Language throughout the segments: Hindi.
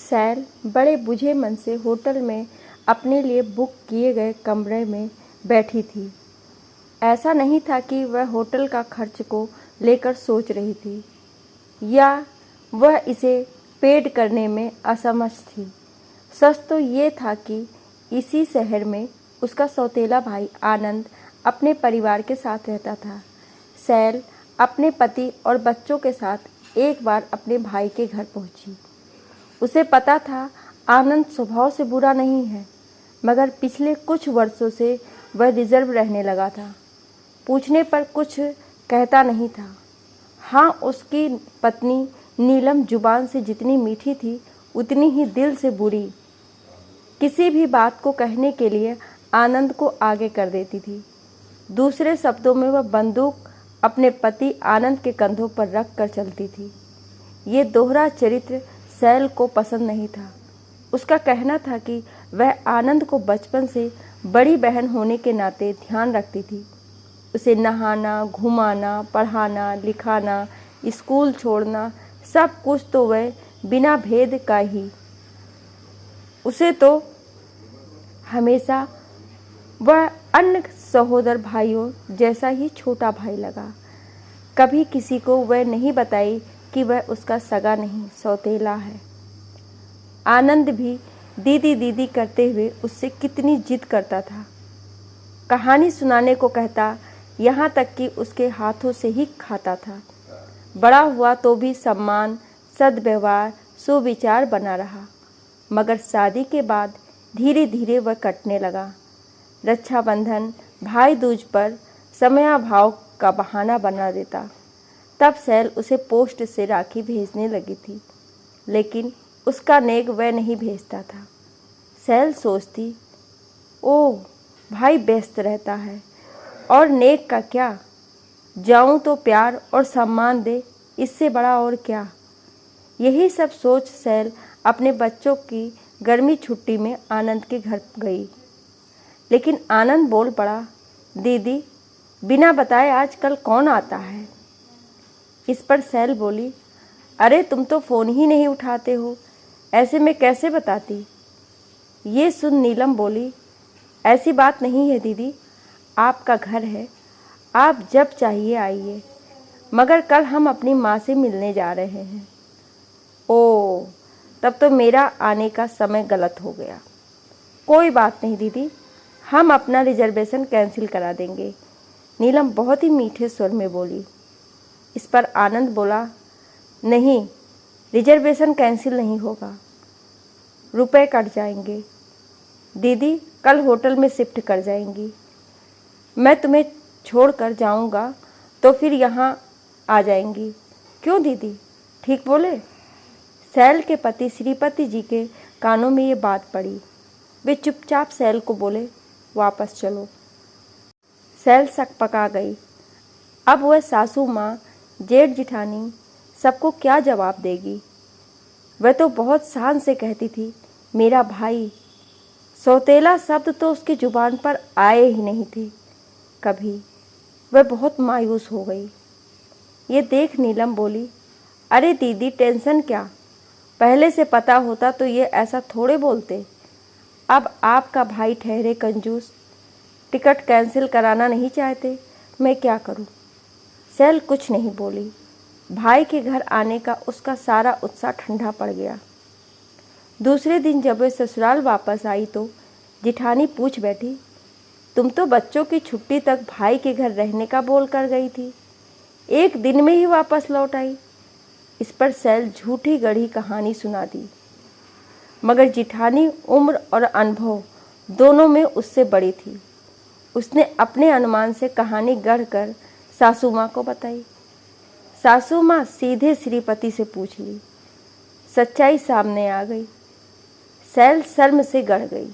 सैल बड़े बुझे मन से होटल में अपने लिए बुक किए गए कमरे में बैठी थी। ऐसा नहीं था कि वह होटल का खर्च को लेकर सोच रही थी या वह इसे पेड करने में असमर्थ थी। सच तो ये था कि इसी शहर में उसका सौतेला भाई आनंद अपने परिवार के साथ रहता था। सैल अपने पति और बच्चों के साथ एक बार अपने भाई के घर पहुंची। उसे पता था आनंद स्वभाव से बुरा नहीं है, मगर पिछले कुछ वर्षों से वह रिजर्व रहने लगा था। पूछने पर कुछ कहता नहीं था। हाँ, उसकी पत्नी नीलम जुबान से जितनी मीठी थी उतनी ही दिल से बुरी। किसी भी बात को कहने के लिए आनंद को आगे कर देती थी। दूसरे शब्दों में वह बंदूक अपने पति आनंद के कंधों पर रख कर चलती थी। ये दोहरा चरित्र सैल को पसंद नहीं था। उसका कहना था कि वह आनंद को बचपन से बड़ी बहन होने के नाते ध्यान रखती थी। उसे नहाना, घुमाना, पढ़ाना, लिखाना, स्कूल छोड़ना, सब कुछ तो वह बिना भेद का ही। उसे तो हमेशा वह अन्य सहोदर भाइयों जैसा ही छोटा भाई लगा। कभी किसी को वह नहीं बताई कि वह उसका सगा नहीं, सौतेला है। आनंद भी दीदी दीदी करते हुए उससे कितनी जिद करता था। कहानी सुनाने को कहता, यहाँ तक कि उसके हाथों से ही खाता था। बड़ा हुआ तो भी सम्मान, सद्व्यवहार, सुविचार बना रहा, मगर शादी के बाद धीरे धीरे वह कटने लगा। रक्षाबंधन, भाई दूज पर समयाभाव का बहाना बना देता। तब सैल उसे पोस्ट से राखी भेजने लगी थी, लेकिन उसका नेक वह नहीं भेजता था। सैल सोचती, ओह, भाई व्यस्त रहता है और नेक का क्या, जाऊं तो प्यार और सम्मान दे, इससे बड़ा और क्या। यही सब सोच सैल अपने बच्चों की गर्मी छुट्टी में आनंद के घर गई। लेकिन आनंद बोल पड़ा, दीदी, बिना बताए आजकल कौन आता है। इस पर सैल बोली, अरे तुम तो फ़ोन ही नहीं उठाते हो, ऐसे में कैसे बताती। ये सुन नीलम बोली, ऐसी बात नहीं है दीदी, आपका घर है, आप जब चाहिए आइए, मगर कल हम अपनी माँ से मिलने जा रहे हैं। ओह, तब तो मेरा आने का समय गलत हो गया। कोई बात नहीं दीदी, हम अपना रिजर्वेशन कैंसिल करा देंगे, नीलम बहुत ही मीठे स्वर में बोली। इस पर आनंद बोला, नहीं, रिजर्वेशन कैंसिल नहीं होगा, रुपए कट जाएंगे। दीदी कल होटल में शिफ्ट कर जाएंगी, मैं तुम्हें छोड़कर जाऊंगा तो फिर यहाँ आ जाएंगी। क्यों दीदी, ठीक बोले। सैल के पति श्रीपति जी के कानों में ये बात पड़ी। वे चुपचाप सैल को बोले, वापस चलो। सैल सकपका गई। अब वह सासू माँ, जेठ जिठानी सबको क्या जवाब देगी। वह तो बहुत शान से कहती थी, मेरा भाई। सौतेला शब्द तो उसकी जुबान पर आए ही नहीं थे कभी। वह बहुत मायूस हो गई। ये देख नीलम बोली, अरे दीदी, टेंशन क्या, पहले से पता होता तो ये ऐसा थोड़े बोलते। अब आपका भाई ठहरे कंजूस, टिकट कैंसिल कराना नहीं चाहते, मैं क्या करूं। सैल कुछ नहीं बोली। भाई के घर आने का उसका सारा उत्साह ठंडा पड़ गया। दूसरे दिन जब वे ससुराल वापस आई तो जिठानी पूछ बैठी, तुम तो बच्चों की छुट्टी तक भाई के घर रहने का बोल कर गई थी, एक दिन में ही वापस लौट आई। इस पर सैल झूठी गढ़ी कहानी सुना दी, मगर जिठानी उम्र और अनुभव दोनों में उससे बड़ी थी। उसने अपने अनुमान से कहानी गढ़ कर सासू माँ को बताई। सासू माँ सीधे श्रीपति से पूछ ली। सच्चाई सामने आ गई। सैल शर्म से गड़ गई।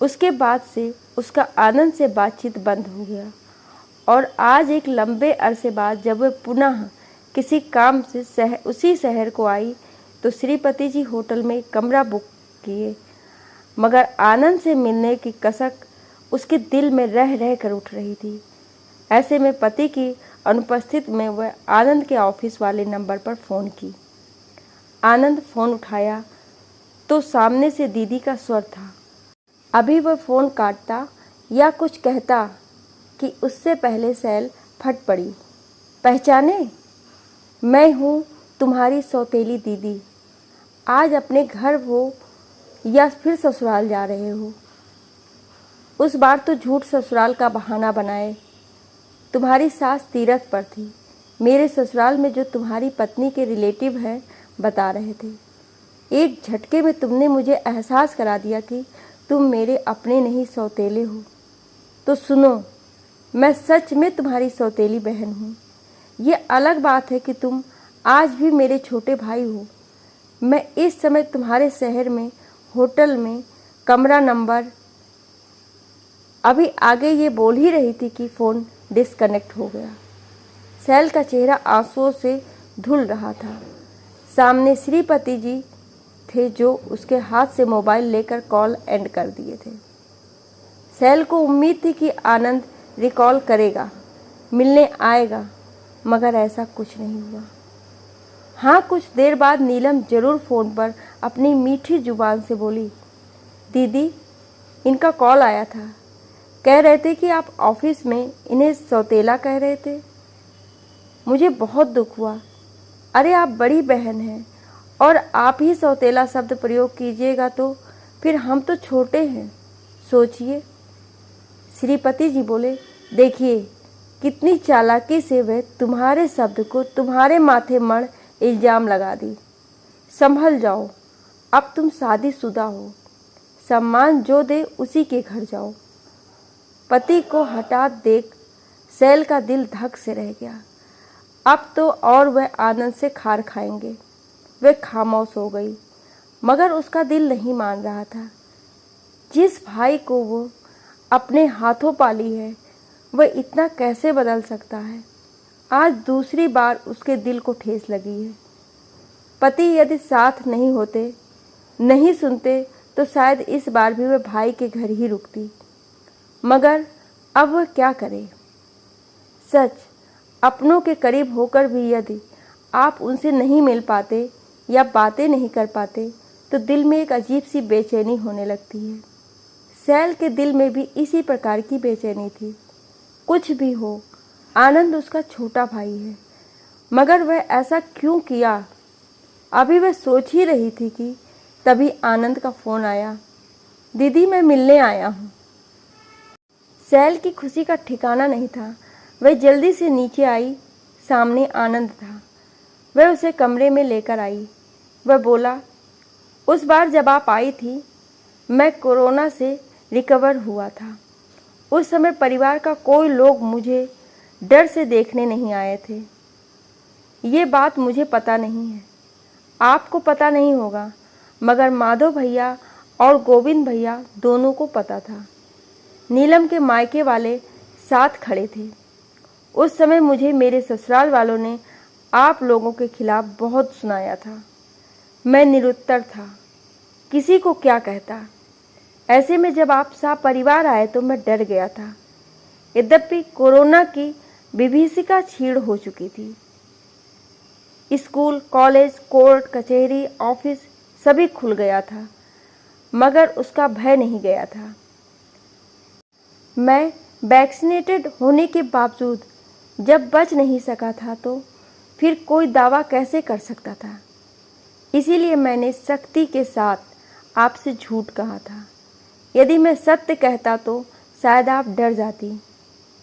उसके बाद से उसका आनंद से बातचीत बंद हो गया और आज एक लंबे अरसे बाद जब वह पुनः किसी काम से उसी शहर को आई तो श्रीपति जी होटल में कमरा बुक किए, मगर आनंद से मिलने की कसक उसके दिल में रह रह कर उठ रही थी। ऐसे में पति की अनुपस्थिति में वह आनंद के ऑफिस वाले नंबर पर फ़ोन की। आनंद फ़ोन उठाया तो सामने से दीदी का स्वर था। अभी वह फ़ोन काटता या कुछ कहता कि उससे पहले सैल फट पड़ी। पहचाने? मैं हूँ तुम्हारी सौतेली दीदी। आज अपने घर हो या फिर ससुराल जा रहे हो? उस बार तो झूठ ससुराल का बहाना बनाए। तुम्हारी सास तीरथ पर थी। मेरे ससुराल में जो तुम्हारी पत्नी के रिलेटिव हैं बता रहे थे। एक झटके में तुमने मुझे एहसास करा दिया कि तुम मेरे अपने नहीं सौतेले हो। तो सुनो, मैं सच में तुम्हारी सौतेली बहन हूँ। ये अलग बात है कि तुम आज भी मेरे छोटे भाई हो। मैं इस समय तुम्हारे शहर में होटल में कमरा नंबर। अभी आगे ये बोल ही रही थी कि फ़ोन डिस्कनेक्ट हो गया। सैल का चेहरा आंसुओं से धुल रहा था। सामने श्रीपति जी थे जो उसके हाथ से मोबाइल लेकर कॉल एंड कर दिए थे। सैल को उम्मीद थी कि आनंद रिकॉल करेगा, मिलने आएगा, मगर ऐसा कुछ नहीं हुआ। हाँ, कुछ देर बाद नीलम जरूर फ़ोन पर अपनी मीठी जुबान से बोली, दीदी, इनका कॉल आया था। कह रहे थे कि आप ऑफिस में इन्हें सौतेला कह रहे थे। मुझे बहुत दुख हुआ। अरे आप बड़ी बहन हैं और आप ही सौतेला शब्द प्रयोग कीजिएगा तो फिर हम तो छोटे हैं, सोचिए। श्रीपति जी बोले, देखिए कितनी चालाकी से वह तुम्हारे शब्द को तुम्हारे माथे मड़ इल्ज़ाम लगा दी। संभल जाओ, अब तुम शादीशुदा हो। सम्मान जो दे उसी के घर जाओ। पति को हठात देख सैल का दिल धक से रह गया। अब तो और वह आनंद से खार खाएंगे। वह खामोश हो गई, मगर उसका दिल नहीं मान रहा था। जिस भाई को वो अपने हाथों पाली है, वह इतना कैसे बदल सकता है। आज दूसरी बार उसके दिल को ठेस लगी है। पति यदि साथ नहीं होते, नहीं सुनते, तो शायद इस बार भी वह भाई के घर ही रुकती। मगर अब वह क्या करे। सच, अपनों के करीब होकर भी यदि आप उनसे नहीं मिल पाते या बातें नहीं कर पाते तो दिल में एक अजीब सी बेचैनी होने लगती है। सैल के दिल में भी इसी प्रकार की बेचैनी थी। कुछ भी हो, आनंद उसका छोटा भाई है, मगर वह ऐसा क्यों किया। अभी वह सोच ही रही थी कि तभी आनंद का फ़ोन आया। दीदी, मैं मिलने आया हूँ। सैल की खुशी का ठिकाना नहीं था। वह जल्दी से नीचे आई। सामने आनंद था। वह उसे कमरे में लेकर आई। वह बोला, उस बार जब आप आई थी, मैं कोरोना से रिकवर हुआ था। उस समय परिवार का कोई लोग मुझे डर से देखने नहीं आए थे। ये बात मुझे पता नहीं है, आपको पता नहीं होगा, मगर माधव भैया और गोविंद भैया दोनों को पता था। नीलम के मायके वाले साथ खड़े थे। उस समय मुझे मेरे ससुराल वालों ने आप लोगों के खिलाफ बहुत सुनाया था। मैं निरुत्तर था, किसी को क्या कहता। ऐसे में जब आप साथ परिवार आए तो मैं डर गया था। यद्यपि कोरोना की विभीषिका छीड़ हो चुकी थी। स्कूल, कॉलेज, कोर्ट, कचहरी, ऑफिस सभी खुल गया था, मगर उसका भय नहीं गया था। मैं वैक्सीनेटेड होने के बावजूद जब बच नहीं सका था तो फिर कोई दावा कैसे कर सकता था। इसीलिए मैंने सख्ती के साथ आपसे झूठ कहा था। यदि मैं सत्य कहता तो शायद आप डर जाती,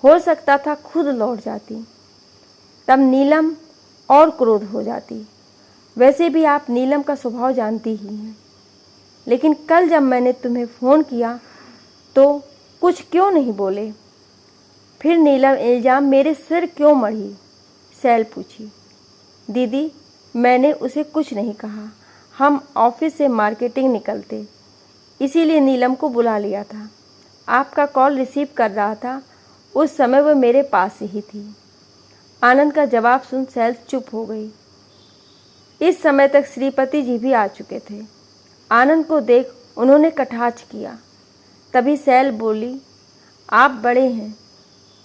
हो सकता था खुद लौट जाती। तब नीलम और क्रोध हो जाती। वैसे भी आप नीलम का स्वभाव जानती ही हैं। लेकिन कल जब मैंने तुम्हें फ़ोन किया तो कुछ क्यों नहीं बोले। फिर नीलम इल्ज़ाम मेरे सिर क्यों मढ़ी, सैल पूछी। दीदी, मैंने उसे कुछ नहीं कहा। हम ऑफिस से मार्केटिंग निकलते, इसीलिए नीलम को बुला लिया था। आपका कॉल रिसीव कर रहा था, उस समय वह मेरे पास ही थी। आनंद का जवाब सुन सैल चुप हो गई। इस समय तक श्रीपति जी भी आ चुके थे। आनंद को देख उन्होंने कटाक्ष किया। तभी सैल बोली, आप बड़े हैं,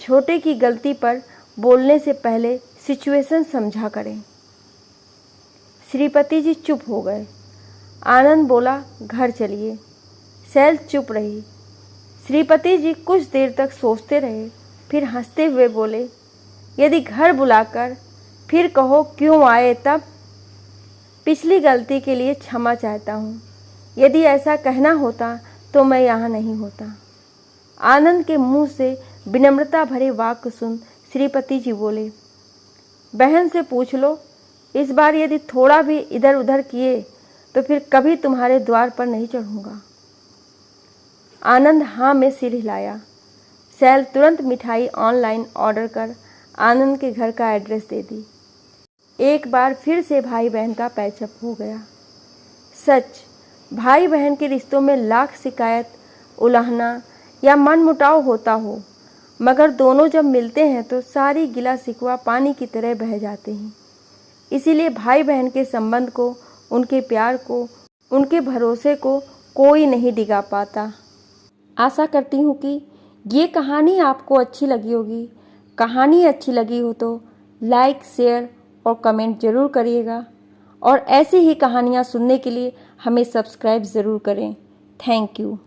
छोटे की गलती पर बोलने से पहले सिचुएशन समझा करें। श्रीपति जी चुप हो गए। आनंद बोला, घर चलिए। शैल चुप रही। श्रीपति जी कुछ देर तक सोचते रहे, फिर हंसते हुए बोले, यदि घर बुलाकर फिर कहो क्यों आए तब? पिछली गलती के लिए क्षमा चाहता हूँ। यदि ऐसा कहना होता तो मैं यहाँ नहीं होता। आनंद के मुंह से विनम्रता भरे वाक्य सुन श्रीपति जी बोले, बहन से पूछ लो, इस बार यदि थोड़ा भी इधर उधर किए तो फिर कभी तुम्हारे द्वार पर नहीं चढ़ूंगा। आनंद हाँ में सिर हिलाया। शैल तुरंत मिठाई ऑनलाइन ऑर्डर कर आनंद के घर का एड्रेस दे दी। एक बार फिर से भाई बहन का पैचअप हो गया। सच, भाई बहन के रिश्तों में लाख शिकायत, उलाहना या मनमुटाव होता हो, मगर दोनों जब मिलते हैं तो सारी गिला शिकवा पानी की तरह बह जाते हैं। इसीलिए भाई बहन के संबंध को, उनके प्यार को, उनके भरोसे को कोई नहीं डिगा पाता। आशा करती हूँ कि ये कहानी आपको अच्छी लगी होगी। कहानी अच्छी लगी हो तो लाइक, शेयर और कमेंट ज़रूर करिएगा और ऐसी ही कहानियाँ सुनने के लिए हमें सब्सक्राइब ज़रूर करें। Thank you.